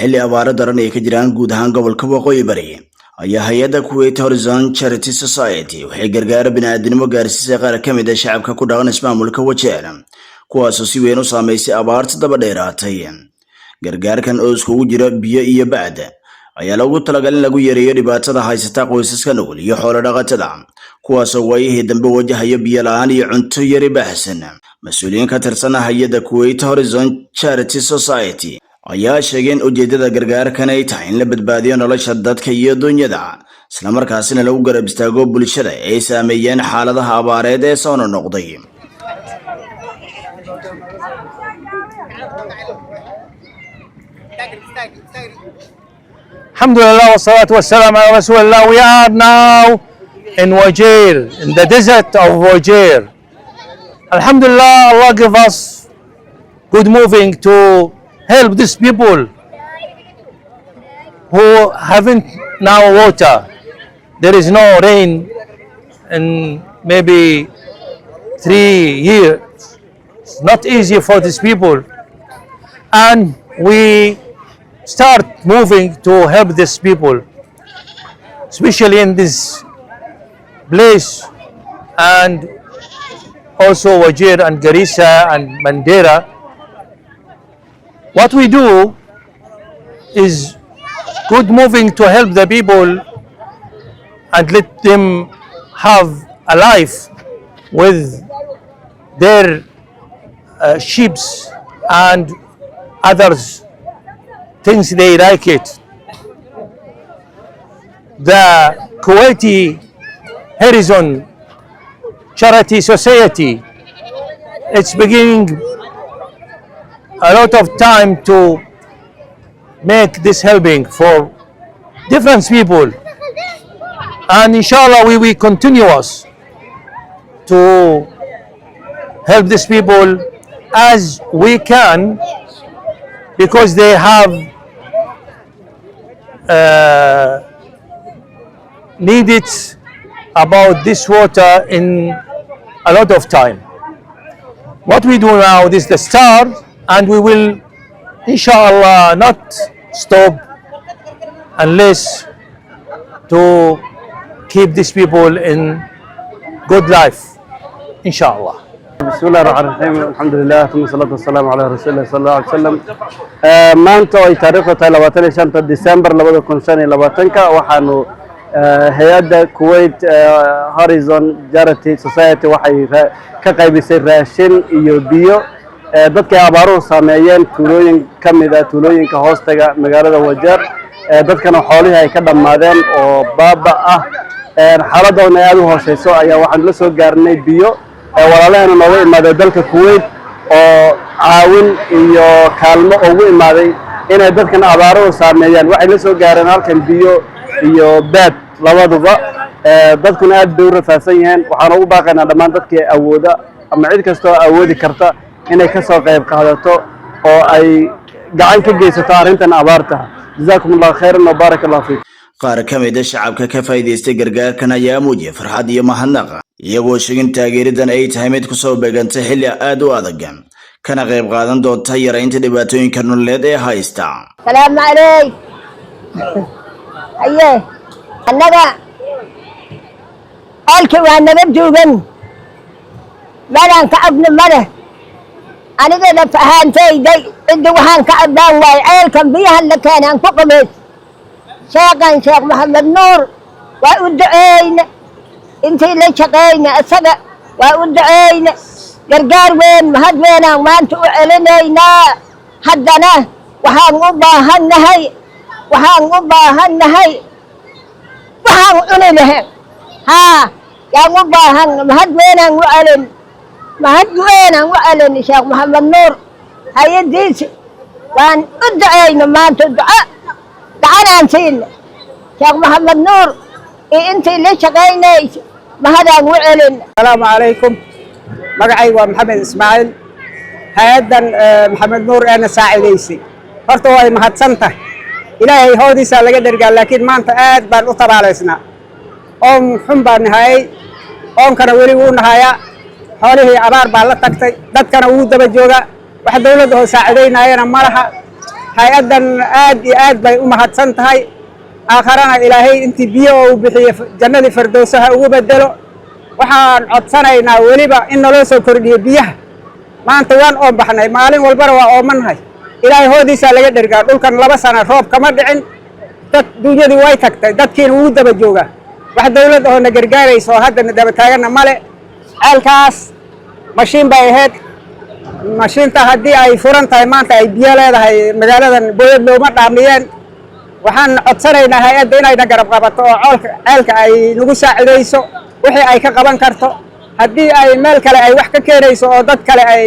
xilli abaaro daran ay ka jiraan guud ahaan gobolka Waqooyi Bari ayaa hay'adda Kuwait Horizon Charity Society waxay gargaar bini'aadanimo gaarsiisay qaar ka mid ah shacabka ku dhaqan ismaamulka Wajeer kuwaas oo si weyn u saameysay abaarta daba dheeraatay. Gargaarkan oo iskugu jira biyo iyo baad ayaa lagu talagalay in lagu yareeyo dhibaatada haysata qoysaska nugul iyo xoolo dhaqatada kuwaas oo waayihii dambe wajahaya biyo la'aan iyo cunto yari baahsan. Mas'uuliyiin ka tirsan hay'adda Kuwait Horizon Charity Society ayaa sheegay in ujeedada gargaarkan ay tahay in la badbaadiyo nolosha dadka iyo dunyada isla markaasina lagu garab istaago bulshada ay saameeyeen xaaladaha abaareed ee soo noqday. Alhamdulillah wassalatu wassalam ala Rasulillah. We are now in Wajeer, in the desert of Wajeer. Alhamdulillah, Allah give us good moving to help these people who haven't now water. There is no rain in maybe 3 years. It's not easy for these people. And we start moving to help these people, especially in this place, and also Wajeer and Garissa and Mandera. What we do is good moving to help the people and let them have a life with their sheep and others things they like it. The Kuwaiti Horizon Charity Society, it's beginning a lot of time to make this helping for different people, and inshallah we will continue us to help these people as we can, because they have needed about this water in a lot of time. What we do now, this is the start, and we will inshallah not stop unless to keep these people in good life, inshallah. بسم الله الرحمن الرحيم. الحمد لله ثم الصلاة والسلام على رسول الله صلى الله عليه وسلم. maanta ay taariikhdu tahay 25 December 2025 waxaanu hay'adda Kuwait Horizon Charity Society waxay ka qaybisay raashin iyo biyo dadka abaaruhu saameeyeen tuulooyin kamid ah tuulooyinka hoostaga magaalada Wajeer dadkana xoolaha ay ka dhamaadeen oo baaba ah xaaladooda aad u hooseyso ayaa waxaan la soo gaarnay biyo walaalahayna nooga imaaday dalka Kuwait oo caawin iyo kaalmo ugu imaaday inay dadkan abaaruhu saameeyaan waxay la soo gaareen halkan biyo iyo baad labaduba dadkuna aad bay u rafaadsan yihiin waxaan ugu baaqaynaa dhammaan dadkii awooda ama cid kasta oo awoodi karta inay ka soo qayb qaadato oo ay gacan ka geysato arrintan abaarta. Jazakumullahu khairan wa barakallahu fiik. qaar ka mid ah shacabka ka faa'iideystay gargaarkan ayaa muujiyay farxad iyo mahadnaq iyagoo sheegin taageeridan ay tahay mid ku soo beegantay xilli aad u adag kana qayb qaadan doonta yareynta dhibaatooyinka nololeed ee haysta. Salaam alaykum. Aye annaga alkii waa naga joogan balan ka abna mare aniga la fahantayday inta waxaan ka abdaan way ceelkan biyaha la keenan ku qabeed sheekhan Sheekh Maxamed Nuur waa u duceeyna intii la shaqeeyna asaga waa u duceeyna gargaar weyn mahad weyn aan maanta u celinaynaa haddana waxaan u baahannahay waxaan cuni lahayn yaan u baahan mahad weyn aan u celin Sheekh Maxamed Nuur hay'adiisa waan u duceeyna maanta ducanaan siina Sheekh Maxamed Nuur intii la shaqeynaysa mahadaan u celin. Assalaamu calaykum. magacaygu waa Maxamed Ismaaciil hay'adan Maxamed Nuur ana saacidaysay horta way mahadsantahay ilaahay hoodiisa laga dhergaa laakiin maanta aad baan u tabaaleysnaa oo xun baan nahay oo kana weli uu nahaya xoolihii abaar baa la tagtay dadkana uu daba jooga wax dawladda oo saacidaynayna malaha hay-addan aad iyo aad bay u mahadsan tahay aakharana ilaahay intii biyo uu bixiyo jannadii firdowsaha ugu bedelo waxaan codsanaynaa weliba in naloo soo kordhiyo biyaha maanta waan oo baxnay maalin walbana waa oomannahay ilaahay hoodiisaa laga dhergaa dhulkan 2 sano roob kama dhicin dad dunyadii way tagtay dadkiina wuu daba joogaa wax dawlad oo na gargaarayso oo haddana daba taagana male ceelkaas mashiin bay ahayd mashiinta haddii ay furan tahay maanta ay biyo leedahay magaaladan booyad looma dhaamiyeen waxaan codsanaynaa hay-adda inayna garab qabato oo ceelka ay nagu saacidayso wixii ay ka qaban karto haddii ay meel kale ay wax ka keenayso oo dad kale ay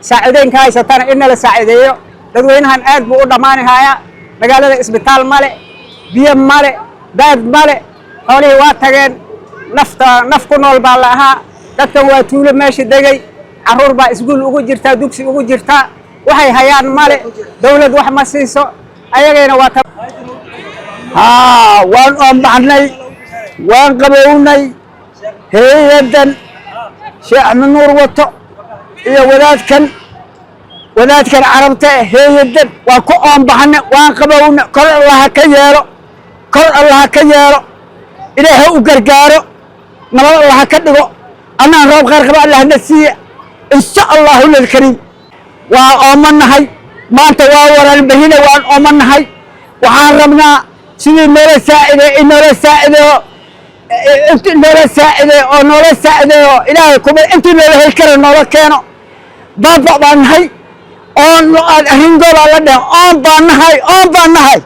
saacideyn ka haysatana in nala saacideeyo dadweynahan aad buu u dhammaanayaa magaalada isbitaal male biyo male baad male xoolihii waa tageen naf ku nool baa la ahaa dadkan waa tuulo meesha degay carruur baa iskuul ugu jirtaa dugsi ugu jirtaa waxay hayaan male dawlad wax ma siiso ayagayna waa waan oo baxnay waan qabownay hay-addan Sheekh Axmed Nuur wato iyo wadaadkan carabta hay-addan waa ku oon baxnay waan qabownay kor Allah ka yeelo ilaahay u gargaaro nabad Allah ka dhigo annaan roob khayr qaba Allah na siiya insha Allahu lilkariim waa oomanahay maanta waa waran bahina waan oomanahay waxaan rabnaa sidii noola saacideeyo ilaahay kuma intii noola heli kara noola keeno baaba baan nahay oon arringooda la dheh oon baan nahay